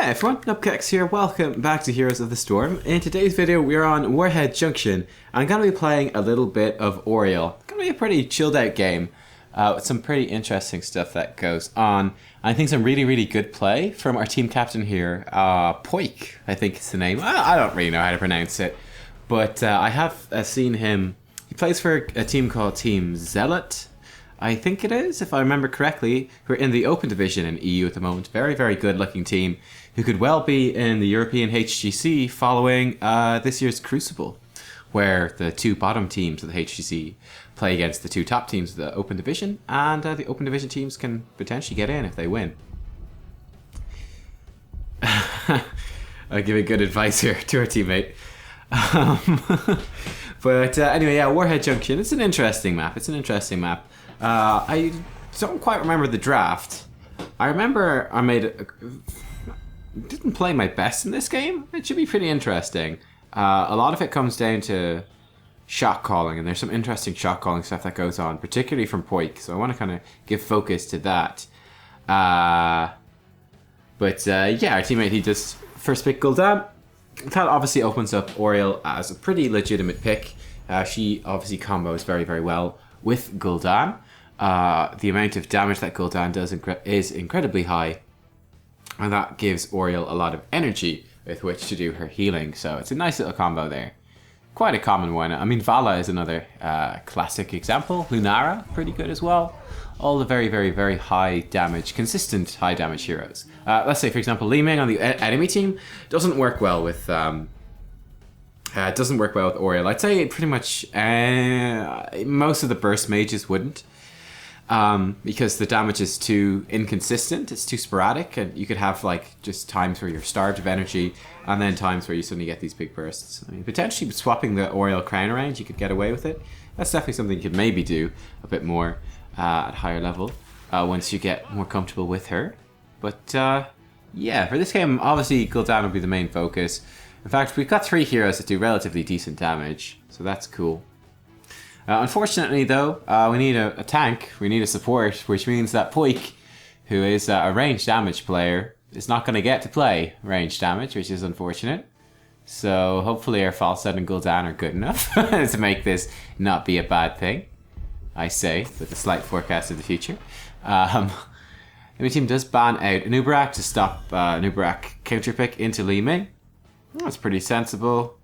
Hey everyone, Nubkeks here, welcome back to Heroes of the Storm. In today's video we're on Warhead Junction. I'm going to be playing a little bit of Auriel. It's going to be a pretty chilled out game with some pretty interesting stuff that goes on. I think some really good play from our team captain here, Poik, I think is the name. I don't really know how to pronounce it, but I have seen him. He plays for a team called Team Zealot, I think it is, if I remember correctly, who are in the Open Division in EU at the moment. Very good looking team who could well be in the European HGC following this year's Crucible, where the two bottom teams of the HGC play against the two top teams of the Open Division, and the Open Division teams can potentially get in if they win. I'll give good advice here to our teammate. But anyway, yeah, Warhead Junction, it's an interesting map. I don't quite remember the draft. I remember I didn't play my best in this game. It should be pretty interesting. A lot of it comes down to shot calling, and there's some interesting shot calling stuff that goes on, particularly from Poik, so I want to kind of give focus to that. Yeah, our teammate, he just first pick gul'dan. That obviously opens up Auriel as a pretty legitimate pick. She obviously combos very well with gul'dan. The amount of damage that gul'dan does is incredibly high, and that gives Auriel a lot of energy with which to do her healing, so it's a nice little combo there. Quite a common one. I mean, Vala is another classic example. Lunara, pretty good as well. All the very high damage, consistent high damage heroes. Let's say, for example, Li Ming on the enemy team doesn't work well with Auriel. I'd say pretty much most of the burst mages wouldn't. Because the damage is too inconsistent, it's too sporadic, and you could have like just times where you're starved of energy and then times where you suddenly get these big bursts. I mean, potentially swapping the Auriel crown around, you could get away with it. That's definitely something you could maybe do a bit more at higher level once you get more comfortable with her. But yeah, for this game, obviously gul'dan will be the main focus. In fact, we've got 3 heroes that do relatively decent damage, so that's cool. Unfortunately, though, we need a tank, we need a support, which means that Poik, who is a ranged damage player, is not going to get to play ranged damage, which is unfortunate. So hopefully our Falstad and gul'dan are good enough to make this not be a bad thing, I say, with a slight forecast of the future. Enemy team does ban out Nubkeks to stop Nubkeks counterpick into Li Ming. That's pretty sensible.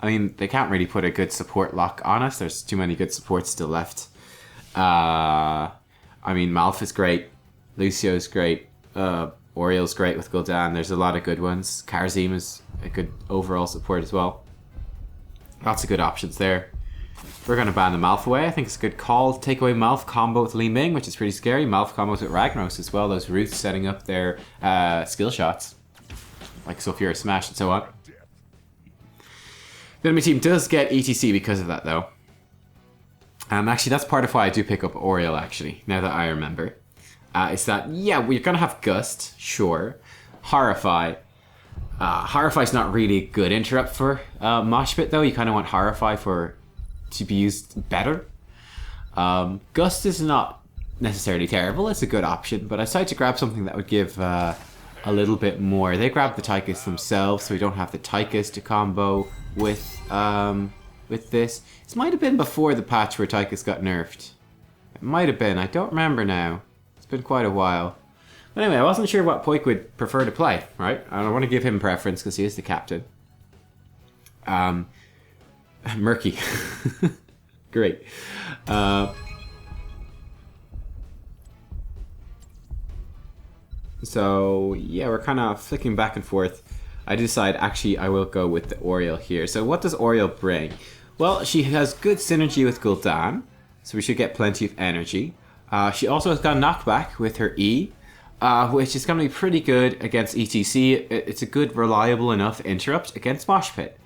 I mean, they can't really put a good support lock on us. There's too many good supports still left. I mean, Malf is great. Lucio's great. Auriel's great with gul'dan. There's a lot of good ones. Karzim is a good overall support as well. Lots of good options there. We're going to ban the Malf away. I think it's a good call to take away Malf combo with Li Ming, which is pretty scary. Malf combos with Ragnaros as well. Those roots setting up their skill shots, like Sulfurious Smash and so on. The enemy team does get ETC because of that, though. Actually, that's part of why I do pick up Auriel, actually, now that I remember. Is that, yeah, we're going to have Gust, sure. Horrify. Horrify's not really a good interrupt for Mosh Pit, though. You kind of want Horrify to be used better. Gust is not necessarily terrible. It's a good option, but I decided to grab something that would give a little bit more. They grabbed the Tychus themselves, so we don't have the Tychus to combo with this. This might have been before the patch where Tychus got nerfed. It might have been. I don't remember now. It's been quite a while. But anyway, I wasn't sure what Poik would prefer to play, right? I don't want to give him preference because he is the captain. Murky. Great. So yeah, we're kind of flicking back and forth. I decide actually I will go with the Auriel here. So what does Auriel bring? Well, she has good synergy with gul'dan, so we should get plenty of energy. She also has got knockback with her E, which is going to be pretty good against ETC. It's a good, reliable enough interrupt against Mosh Pit.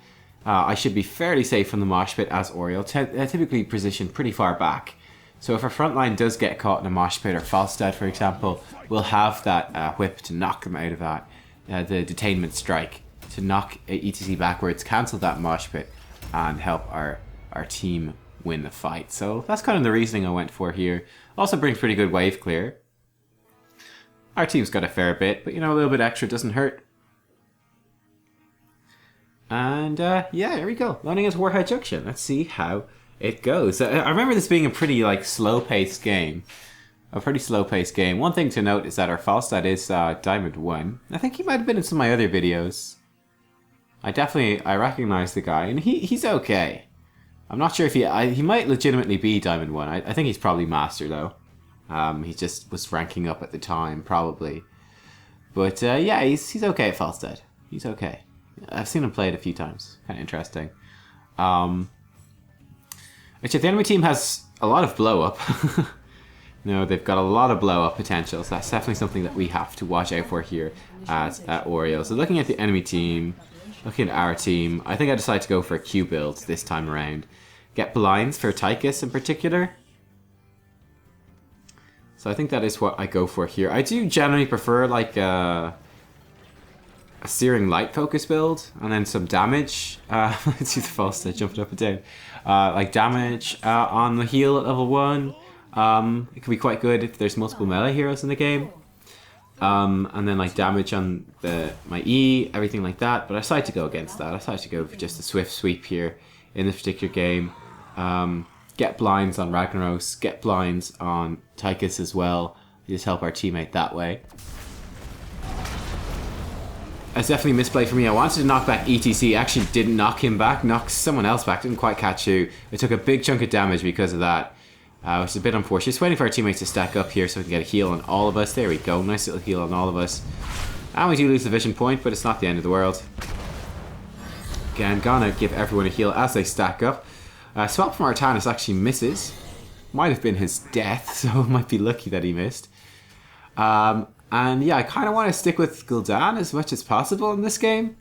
I should be fairly safe from the Mosh Pit as Auriel, typically positioned pretty far back. So if our front line does get caught in a Mosh Pit, or Falstad, for example, we'll have that whip to knock them out of that. The detainment strike to knock ETC backwards, cancel that Mosh Pit, and help our team win the fight. So that's kind of the reasoning I went for here. Also brings pretty good wave clear. Our team's got a fair bit, but you know, a little bit extra doesn't hurt. And yeah, here we go. Loading into Warhead Junction. Let's see how it goes. I remember this being a pretty like slow-paced game. A pretty slow-paced game. One thing to note is that our false stat is Diamond 1. I think he might have been in some of my other videos. I recognize the guy, and he's okay. I'm not sure if he might legitimately be Diamond 1. I think he's probably Master though. He just was ranking up at the time, probably. But yeah, he's okay at false stat. He's okay. I've seen him play it a few times. Kind of interesting. Actually, the enemy team has a lot of blow up. No, they've got a lot of blow up potential, so that's definitely something that we have to watch out for here at Auriel. So looking at the enemy team, looking at our team, I think I decided to go for a Q build this time around. Get blinds for Tychus in particular. So I think that is what I go for here. I do generally prefer like a Searing Light focus build, and then some damage. Let's use the false stat, jumping up and down. Like damage on the heal at level 1. It can be quite good if there's multiple melee heroes in the game. And then like damage on my E, everything like that. But I decided to go against that. I decided to go for just a swift sweep here in this particular game. Get blinds on Ragnaros, get blinds on Tychus as well. Just help our teammate that way. That's definitely a misplay for me. I wanted to knock back ETC, actually didn't knock him back, knocked someone else back, didn't quite catch who. It took a big chunk of damage because of that, which is a bit unfortunate. Just waiting for our teammates to stack up here so we can get a heal on all of us. There we go, nice little heal on all of us. And we do lose the vision point, but it's not the end of the world. Again, gonna give everyone a heal as they stack up. Swap from Artanis actually misses. Might have been his death, so it might be lucky that he missed. And yeah, I kind of want to stick with Gul'dan as much as possible in this game.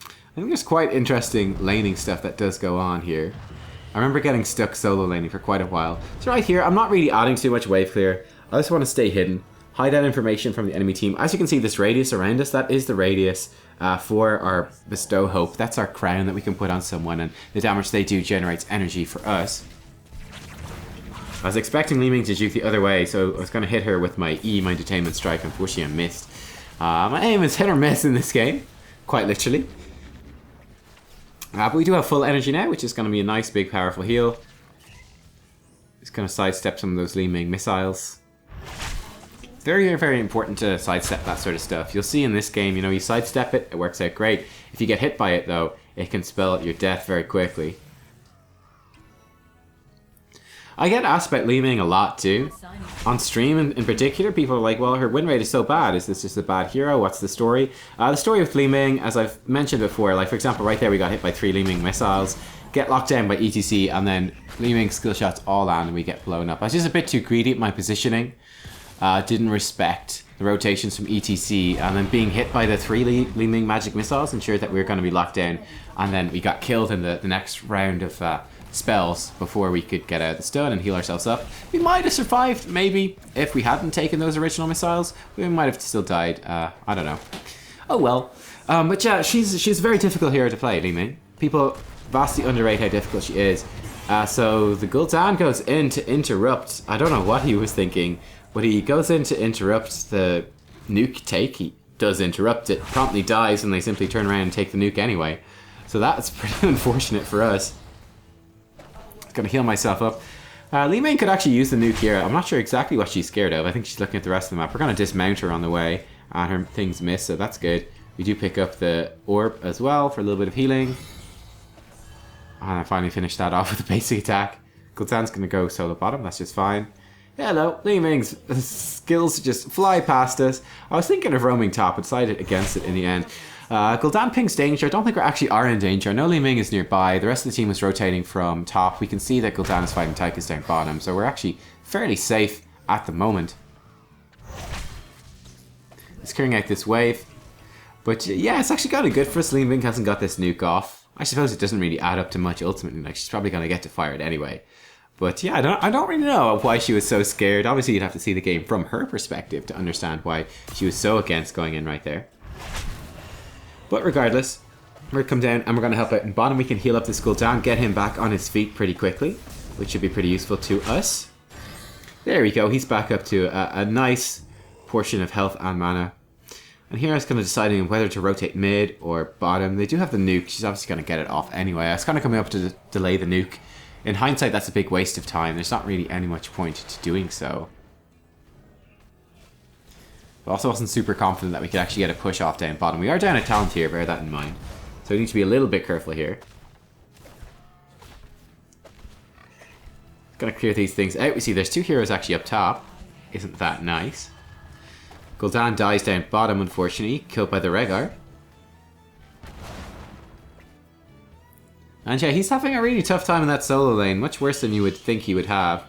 I think there's quite interesting laning stuff that does go on here. I remember getting stuck solo laning for quite a while. So right here, I'm not really adding too much wave clear. I just want to stay hidden, hide out information from the enemy team. As you can see, this radius around us, that is the radius for our Bestow Hope. That's our crown that we can put on someone, and the damage they do generates energy for us. I was expecting Li Ming to juke the other way, so I was going to hit her with my E, my Detainment Strike. Unfortunately, I missed. My aim is hit or miss in this game, quite literally. But we do have full energy now, which is going to be a nice, big, powerful heal. Just going to sidestep some of those Li Ming missiles. Very, very important to sidestep that sort of stuff. You'll see in this game, you know, you sidestep it, it works out great. If you get hit by it, though, it can spell your death very quickly. I get asked about Li Ming a lot too. On stream in particular, people are like, well, her win rate is so bad. Is this just a bad hero? What's the story? The story with Li Ming, as I've mentioned before, like for example, right there we got hit by 3 Li Ming missiles, get locked down by ETC, and then Li Ming skill shots all land and we get blown up. I was just a bit too greedy at my positioning. Didn't respect the rotations from ETC, and then being hit by the 3 Li Ming magic missiles ensured that we were going to be locked down, and then we got killed in the next round of spells before we could get out of the stun and heal ourselves up. We might have survived, maybe, if we hadn't taken those original missiles. We might have still died. I don't know. Oh well. But yeah, she's a very difficult hero to play, Li Ming. People vastly underrate how difficult she is. So the Gul'dan goes in to interrupt. I don't know what he was thinking, but he goes in to interrupt the nuke take. He does interrupt it, promptly dies, and they simply turn around and take the nuke anyway. So that's pretty unfortunate for us. Gonna heal myself up. Li Ming could actually use the nuke here. I'm not sure exactly what she's scared of. I think she's looking at the rest of the map. We're gonna dismount her on the way, and her things miss, so that's good. We do pick up the orb as well for a little bit of healing. And I finally finished that off with a basic attack. Gul'dan's gonna go solo bottom, that's just fine. Hello, Li Ming's skills just fly past us. I was thinking of roaming top, but decided against it in the end. Gul'dan pings danger. I don't think we actually are in danger. I know Li Ming is nearby. The rest of the team is rotating from top. We can see that Gul'dan is fighting Tychus down bottom, so we're actually fairly safe at the moment. It's clearing out this wave. But yeah, it's actually kind of good for us. Li Ming hasn't got this nuke off. I suppose it doesn't really add up to much ultimately. Like, she's probably going to get to fire it anyway. But yeah, I don't really know why she was so scared. Obviously, you'd have to see the game from her perspective to understand why she was so against going in right there. But regardless, we're going to come down and we're going to help out in bottom. We can heal up this Gul'dan, get him back on his feet pretty quickly, which should be pretty useful to us. There we go. He's back up to a nice portion of health and mana. And here I was kind of deciding whether to rotate mid or bottom. They do have the nuke. She's obviously going to get it off anyway. I was kind of coming up to delay the nuke. In hindsight, that's a big waste of time. There's not really any much point to doing so. But also wasn't super confident that we could actually get a push off down bottom. We are down a talent here, bear that in mind. So we need to be a little bit careful here. Gonna clear these things out. We see there's 2 heroes actually up top. Isn't that nice? Gul'dan dies down bottom, unfortunately. Killed by the Rhaegar. And yeah, he's having a really tough time in that solo lane. Much worse than you would think he would have.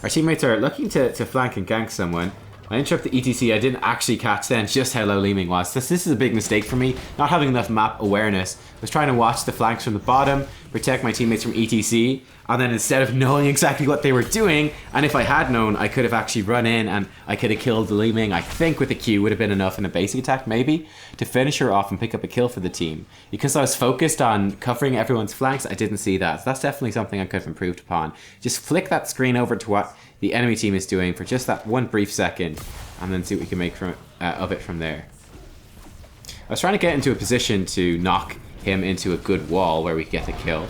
Our teammates are looking to flank and gank someone. I interrupted the ETC. I didn't actually catch then just how low Li Ming was. This is a big mistake for me. Not having enough map awareness. I was trying to watch the flanks from the bottom, protect my teammates from ETC, and then instead of knowing exactly what they were doing, and if I had known, I could have actually run in and I could have killed Li Ming. I think with a Q would have been enough in a basic attack maybe to finish her off and pick up a kill for the team. Because I was focused on covering everyone's flanks, I didn't see that. So that's definitely something I could have improved upon. Just flick that screen over to what the enemy team is doing for just that one brief second, and then see what we can make of it from there. I was trying to get into a position to knock him into a good wall where we get the kill.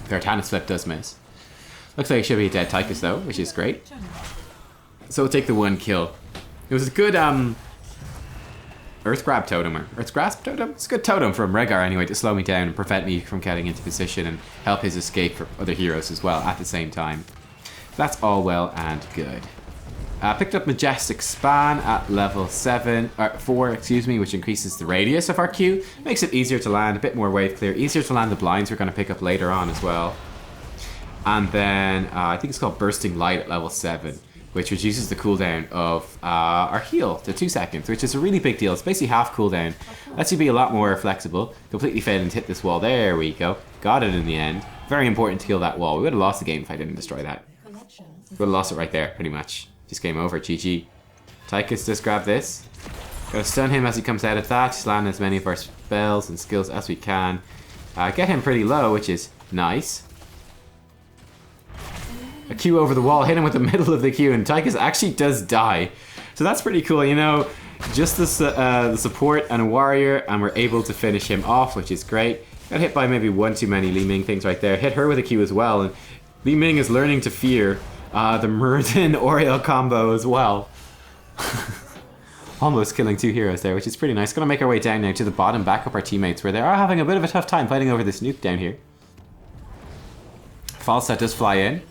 The Artanis flip does miss. Looks like it should be a dead Tychus though, which is great. So we'll take the 1 kill. It was a good Earth Grab Totem, or Earth Grasp Totem? It's a good totem from Rhaegar anyway to slow me down and prevent me from getting into position and help his escape for other heroes as well at the same time. That's all well and good. Picked up Majestic Span at level 4, excuse me, which increases the radius of our Q. Makes it easier to land, a bit more wave clear, easier to land the blinds we're going to pick up later on as well. And then I think it's called Bursting Light at level 7, which reduces the cooldown of our heal to 2 seconds, which is a really big deal. It's basically half cooldown. Lets you be a lot more flexible. Completely failing to hit this wall. There we go. Got it in the end. Very important to kill that wall. We would have lost the game if I didn't destroy that. We would have lost it right there, pretty much. Just game over, GG. Tychus, just grab this. Gotta stun him as he comes out of that. Just land as many of our spells and skills as we can. Get him pretty low, which is nice. A Q over the wall, hit him with the middle of the Q, and Tychus actually does die. So that's pretty cool, you know. Just the support and a warrior, and we're able to finish him off, which is great. Got hit by maybe one too many Li Ming things right there. Hit her with a Q as well, and Li Ming is learning to fear the Muradin Auriel combo as well. Almost killing 2 heroes there, which is pretty nice. Gonna make our way down now to the bottom, back up our teammates, where they are having a bit of a tough time fighting over this nuke down here. Falstad does fly in.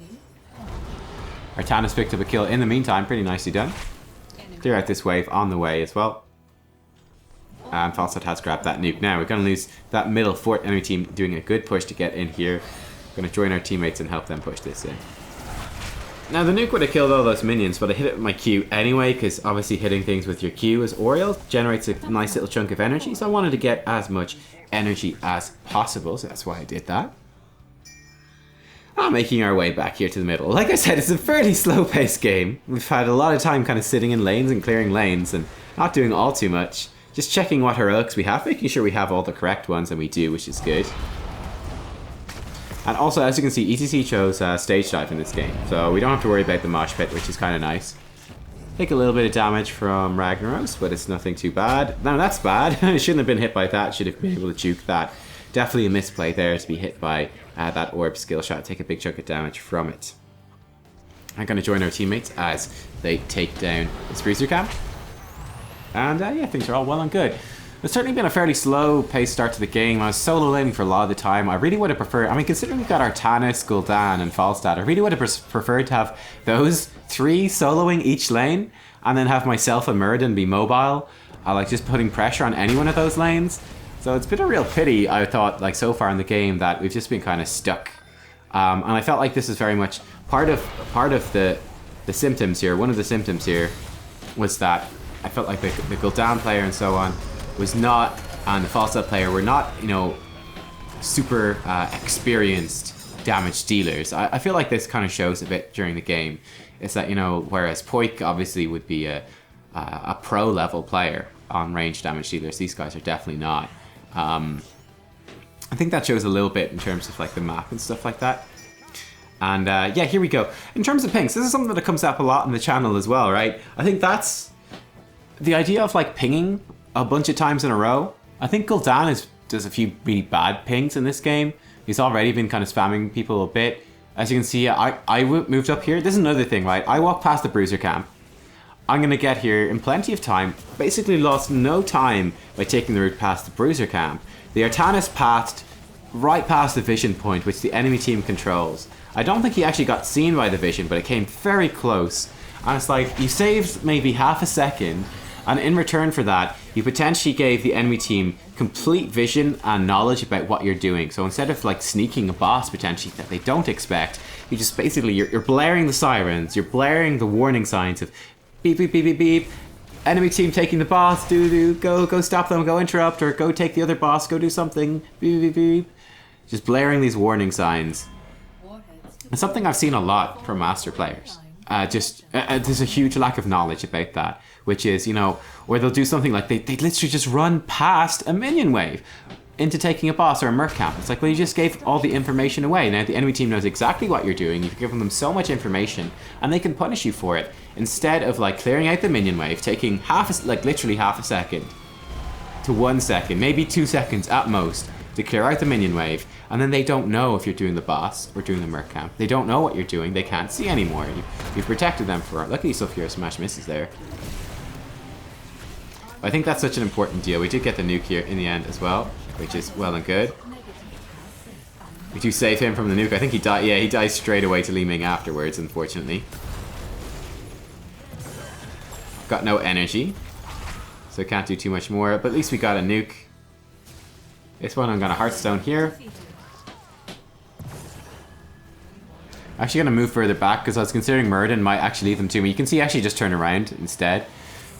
Artanis picked up a kill in the meantime, pretty nicely done. Clear out this wave on the way as well. And Falstad has grabbed that nuke. Now we're gonna lose that middle fort enemy team doing a good push to get in here. Gonna join our teammates and help them push this in. Now the nuke would have killed all those minions, but I hit it with my Q anyway, because obviously hitting things with your Q as Auriel generates a nice little chunk of energy, so I wanted to get as much energy as possible, so that's why I did that. Making our way back here to the middle. Like I said, it's a fairly slow-paced game. We've had a lot of time kind of sitting in lanes and clearing lanes and not doing all too much. Just checking what heroics we have, making sure we have all the correct ones, and we do, which is good. And also, as you can see, ETC chose Stage Dive in this game, so we don't have to worry about the mosh pit, which is kind of nice. Take a little bit of damage from Ragnaros, but it's nothing too bad. No, that's bad. I shouldn't have been hit by that. Should have been able to juke that. Definitely a misplay there to be hit by that orb skill shot. Take a big chunk of damage from it. I'm going to join our teammates as they take down this bruiser camp. And yeah, things are all well and good. It's certainly been a fairly slow-paced start to the game. I was solo laning for a lot of the time. I really would have preferred, I mean, considering we've got Artanis, Gul'dan, and Falstad, I really would have preferred to have those 3 soloing each lane, and then have myself and Muradin be mobile, like just putting pressure on any one of those lanes. So it's been a real pity, I thought, like so far in the game, that we've just been kind of stuck. And I felt like this is very much part of the symptoms here. One of the symptoms here was that I felt like the Gul'dan player and so on was not, and the Falstad player were not, you know, super experienced damage dealers. I feel like this kind of shows a bit during the game. It's that, you know, whereas Poik obviously would be a pro level player on range damage dealers, these guys are definitely not. I think that shows a little bit in terms of like the map and stuff like that. And yeah, here we go. In terms of pings, this is something that comes up a lot on the channel as well, right? I think that's the idea of like pinging a bunch of times in a row. I think gul'dan does a few really bad pings in this game. He's already been kind of spamming people a bit. As you can see, I moved up here. This is another thing, right? I walked past the bruiser camp. I'm going to get here in plenty of time. Basically lost no time by taking the route past the bruiser camp. The Artanis passed right past the vision point, which the enemy team controls. I don't think he actually got seen by the vision, but it came very close. And it's like, you saved maybe half a second, and in return for that, you potentially gave the enemy team complete vision and knowledge about what you're doing. So instead of like sneaking a boss potentially that they don't expect, you just basically, you're blaring the sirens, you're blaring the warning signs of beep, beep, beep, beep, beep. Enemy team taking the boss, go stop them, go interrupt, or go take the other boss, go do something, beep, beep, beep. Just blaring these warning signs. It's something I've seen a lot from master players. There's a huge lack of knowledge about that, which is, you know, where they'll do something like they literally just run past a minion wave into taking a boss or a merc camp. It's like, well, you just gave all the information away. Now the enemy team knows exactly what you're doing. You've given them so much information, and they can punish you for it. Instead of like clearing out the minion wave, taking literally half a second to 1 second, maybe 2 seconds at most, to clear out the minion wave, and then they don't know if you're doing the boss or doing the merc camp. They don't know what you're doing. They can't see anymore. You've protected them for it. Luckily, Sulfur smash misses there. I think that's such an important deal. We did get the nuke here in the end as well, which is well and good. We do save him from the nuke. I think he died. Yeah, he dies straight away to Li Ming afterwards, unfortunately. Got no energy, so can't do too much more, but at least we got a nuke. This one I'm gonna Hearthstone here. Actually gonna move further back because I was considering Murden might actually leave them to me. You can see he actually just turn around instead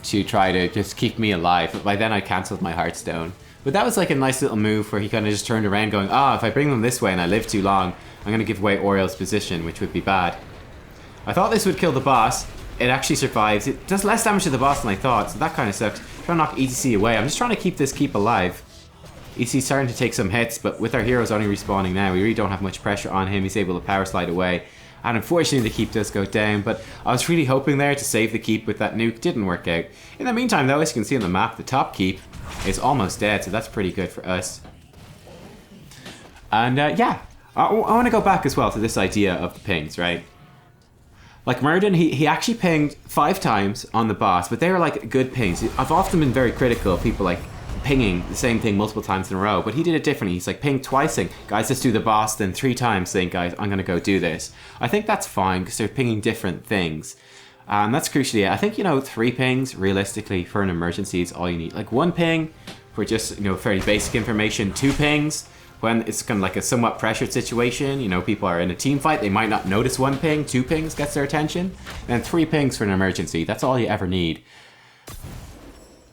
to try to just keep me alive, but by then I cancelled my Hearthstone. But that was like a nice little move where he kind of just turned around going, if I bring them this way and I live too long, I'm gonna give away Auriel's position, which would be bad. I thought this would kill the boss. It actually survives. It does less damage to the boss than I thought, so that kind of sucks. Trying to knock ETC away. I'm just trying to keep this keep alive. ETC's starting to take some hits, but with our heroes only respawning now, we really don't have much pressure on him. He's able to power slide away. And unfortunately, the keep does go down, but I was really hoping there to save the keep with that nuke. Didn't work out. In the meantime, though, as you can see on the map, the top keep is almost dead, so that's pretty good for us. And yeah, I want to go back as well to this idea of the pings, right? Like Murden, he actually pinged 5 times on the boss, but they were like good pings. I've often been very critical of people like pinging the same thing multiple times in a row, but he did it differently. He's like pinged twice saying, guys, let's do the boss, then 3 times saying, guys, I'm gonna go do this. I think that's fine because they're pinging different things. And that's crucially it. I think, you know, 3 pings realistically for an emergency is all you need. Like 1 ping for just, you know, very basic information. 2 pings when it's kind of like a somewhat pressured situation. You know, people are in a team fight, they might not notice 1 ping. 2 pings gets their attention. And 3 pings for an emergency. That's all you ever need.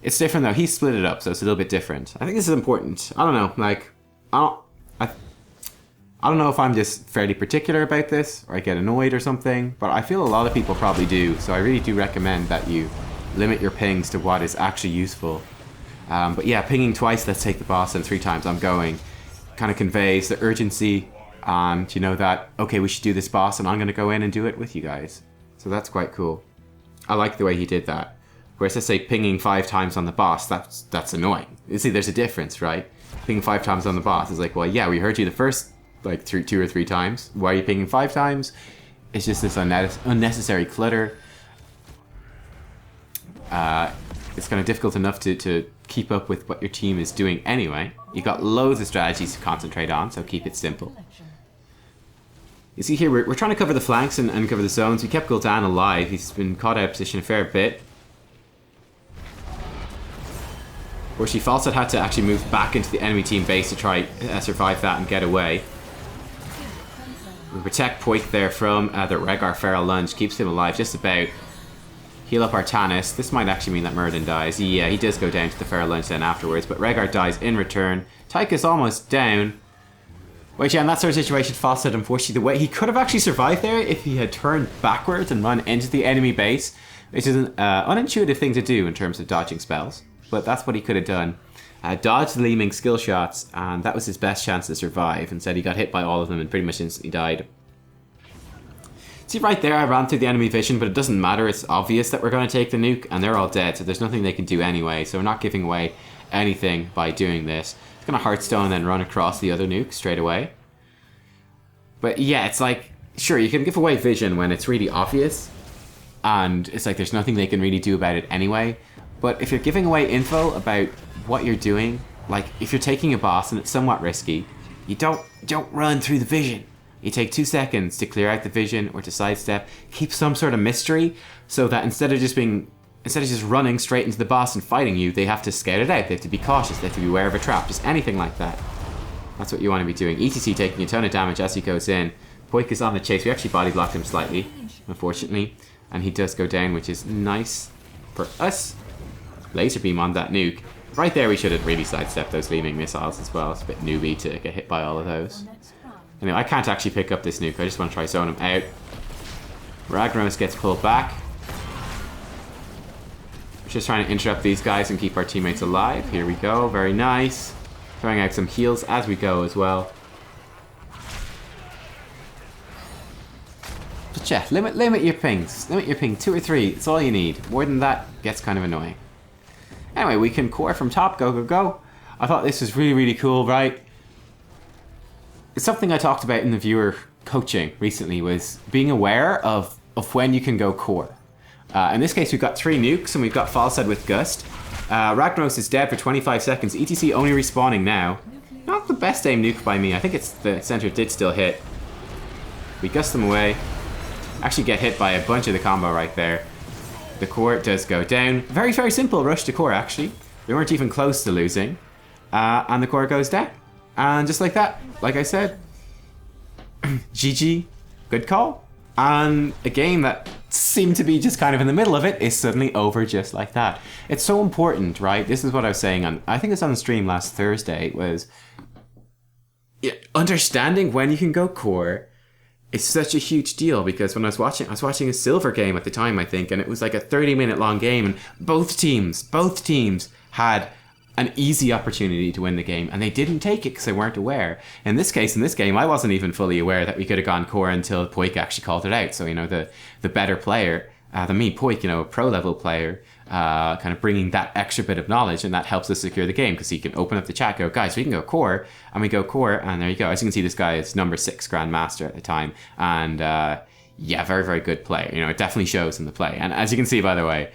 It's different though. He split it up, so it's a little bit different. I think this is important. I don't know, like, I don't know if I'm just fairly particular about this, or I get annoyed or something, but I feel a lot of people probably do, so I really do recommend that you limit your pings to what is actually useful. But yeah, pinging twice, let's take the boss, and 3 times I'm going, kind of conveys the urgency, and you know that, okay, we should do this boss, and I'm going to go in and do it with you guys. So that's quite cool. I like the way he did that. Whereas, let's say, pinging 5 times on the boss, that's annoying. You see, there's a difference, right? Pinging 5 times on the boss is like, well, yeah, we heard you the first, like, 2 or 3 times. Why are you pinging 5 times? It's just this unnecessary clutter. It's kind of difficult enough to keep up with what your team is doing anyway. You've got loads of strategies to concentrate on, so keep it simple. You see here, we're trying to cover the flanks and cover the zones. We kept gul'dan alive. He's been caught out of position a fair bit. Where she Falstad had to actually move back into the enemy team base to try survive that and get away. We protect Poik there from the Rhaegar Feral Lunge, keeps him alive just about. Heal up Artanis. This might actually mean that Murden dies. Yeah, he does go down to the Feral Lunge then afterwards, but Rhaegar dies in return. Tyke's almost down. Which, yeah, in that sort of situation, Falstad, unfortunately, the way he could have actually survived there if he had turned backwards and run into the enemy base, which is an unintuitive thing to do in terms of dodging spells. But that's what he could have done. Dodged the Li Ming skill shots, and that was his best chance to survive. Instead, he got hit by all of them and pretty much instantly died. See right there, I ran through the enemy vision, but it doesn't matter. It's obvious that we're going to take the nuke, and they're all dead, so there's nothing they can do anyway. So we're not giving away anything by doing this. It's going to Hearthstone and then run across the other nuke straight away. But yeah, it's like, sure, you can give away vision when it's really obvious, and it's like there's nothing they can really do about it anyway. But if you're giving away info about what you're doing, like if you're taking a boss and it's somewhat risky, you don't run through the vision. You take 2 seconds to clear out the vision or to sidestep. Keep some sort of mystery so that instead of just running straight into the boss and fighting you, they have to scout it out. They have to be cautious. They have to be aware of a trap. Just anything like that. That's what you want to be doing. ETC taking a ton of damage as he goes in. Poik is on the chase. We actually body blocked him slightly, unfortunately. And he does go down, which is nice for us. Laser beam on that nuke. Right there, we should have really sidestepped those leaving missiles as well. It's a bit newbie to get hit by all of those. Anyway, I can't actually pick up this nuke. I just want to try zone him out. Ragnaros gets pulled back. We're just trying to interrupt these guys and keep our teammates alive. Here we go. Very nice. Throwing out some heals as we go as well. But yeah, limit your pings. Limit your ping 2 or 3. It's all you need. More than that gets kind of annoying. Anyway, we can core from top. Go, go, go. I thought this was really, really cool, right? It's something I talked about in the viewer coaching recently, was being aware of when you can go core. In this case, we've got 3 nukes and we've got Falstad with Gust. Ragnaros is dead for 25 seconds. ETC only respawning now. Not the best aim nuke by me. I think it's the center did still hit. We gust them away. Actually get hit by a bunch of the combo right there. The core does go down. Very, very simple rush to core, actually. We weren't even close to losing. And the core goes down. And just like that, like I said, GG, good call. And a game that seemed to be just kind of in the middle of it is suddenly over just like that. It's so important, right? This is what I was saying on, I think it's on the stream last Thursday, was understanding when you can go core is such a huge deal, because when I was watching a silver game at the time, I think, and it was like a 30-minute long game, and both teams had an easy opportunity to win the game, and they didn't take it because they weren't aware. In this case, in this game, I wasn't even fully aware that we could have gone core until Poik actually called it out. So, you know, the better player than me, Poik, you know, a pro-level player, kind of bringing that extra bit of knowledge, and that helps us secure the game, because he can open up the chat, go, guys, we can go core, and we go core, and there you go. As you can see, this guy is number 6 Grandmaster at the time, and yeah, very, very good player. You know, it definitely shows in the play. And as you can see, by the way,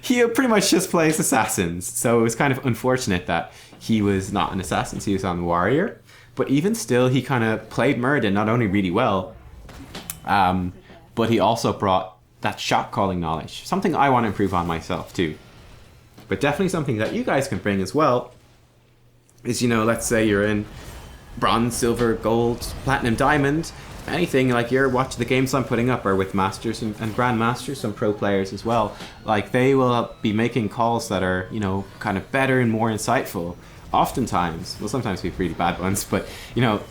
he pretty much just plays assassins, so it was kind of unfortunate that he was not an assassin, so he was on warrior. But even still, he kind of played Muradin not only really well, but he also brought that shot calling knowledge, something I want to improve on myself too. But definitely something that you guys can bring as well is, you know, let's say you're in bronze, silver, gold, platinum, diamond, anything, like you're watching the games I'm putting up are with masters and grandmasters, some pro players as well. Like, they will be making calls that are, you know, kind of better and more insightful. Oftentimes, well, sometimes we have really bad ones, but, you know,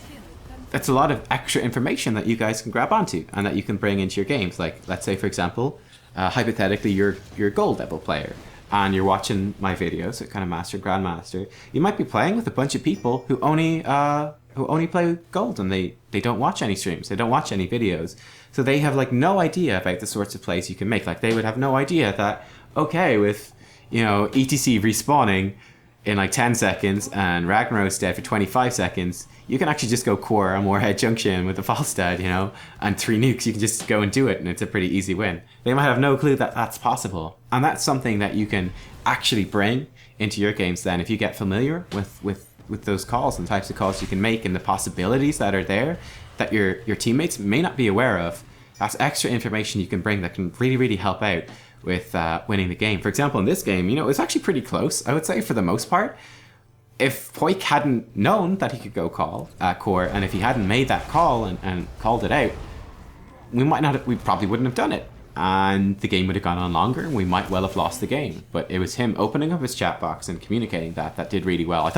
that's a lot of extra information that you guys can grab onto and that you can bring into your games. Like, let's say, for example, hypothetically, you're a gold level player and you're watching my videos at kind of master, grandmaster. You might be playing with a bunch of people who only play gold, and they don't watch any streams, they don't watch any videos, so they have like no idea about the sorts of plays you can make. Like, they would have no idea that, okay, with, you know, ETC respawning in like 10 seconds and Ragnaros dead for 25 seconds, you can actually just go core on Warhead Junction with the Falstad, you know, and 3 nukes. You can just go and do it, and it's a pretty easy win. They might have no clue that that's possible, and that's something that you can actually bring into your games then, if you get familiar with those calls and types of calls you can make and the possibilities that are there that your teammates may not be aware of. That's extra information you can bring that can really, really help out with winning the game. For example, in this game, you know, it was actually pretty close, I would say, for the most part. If Poik hadn't known that he could go call core, and if he hadn't made that call and called it out, we probably wouldn't have done it. And the game would have gone on longer, and we might well have lost the game. But it was him opening up his chat box and communicating that did really well. I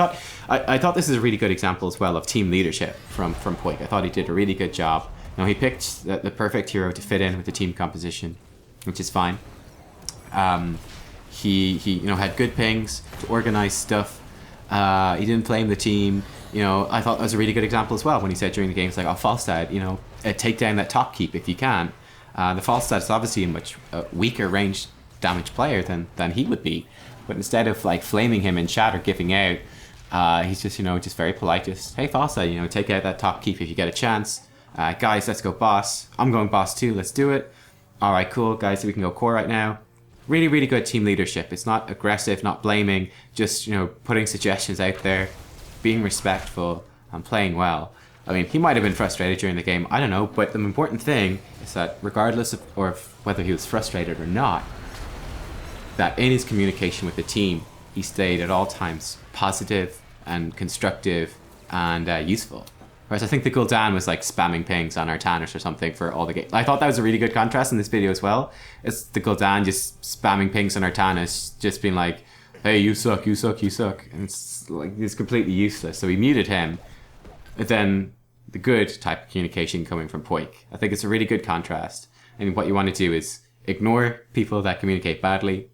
thought this is a really good example as well of team leadership from Poik. I thought he did a really good job. You know, he picked the perfect hero to fit in with the team composition, which is fine. He you know, had good pings to organize stuff. He didn't blame the team. You know, I thought that was a really good example as well when he said during the game, it's like, oh, Falstad, you know, take down that top keep if you can. The Falstad is obviously a much weaker ranged damage player than he would be, but instead of like flaming him in chat or giving out, he's just, you know, just very polite. Just, hey Falstad, you know, take out that top keep if you get a chance. Guys, let's go boss. I'm going boss too. Let's do it. All right, cool, guys. So we can go core right now. Really, really good team leadership. It's not aggressive, not blaming, just, you know, putting suggestions out there, being respectful, and playing well. I mean, he might have been frustrated during the game, I don't know, but the important thing is that regardless of whether he was frustrated or not, that in his communication with the team, he stayed at all times positive and constructive and useful. Whereas I think the gul'dan was like spamming pings on Artanis or something for all the game. I thought that was a really good contrast in this video as well. It's the gul'dan just spamming pings on Artanis, just being like, hey, you suck, you suck, you suck. And it's like, it's completely useless. So we muted him. But then the good type of communication coming from Poik. I think it's a really good contrast. And what you want to do is ignore people that communicate badly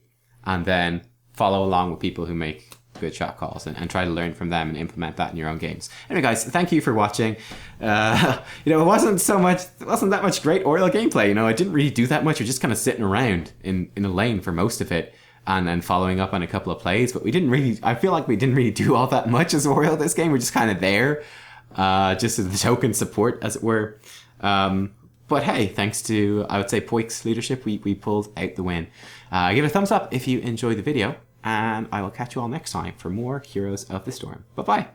and then follow along with people who make good shot calls and try to learn from them and implement that in your own games. Anyway, guys, thank you for watching. You know, it wasn't that much great Auriel gameplay. You know, I didn't really do that much. We're just kind of sitting around in a lane for most of it and then following up on a couple of plays. But we didn't really, I feel like we didn't really do all that much as Auriel this game. We're just kind of there, just as the token support, as it were. But hey, thanks to, I would say, Poik's leadership, we pulled out the win. Give it a thumbs up if you enjoyed the video. And I will catch you all next time for more Heroes of the Storm. Bye-bye.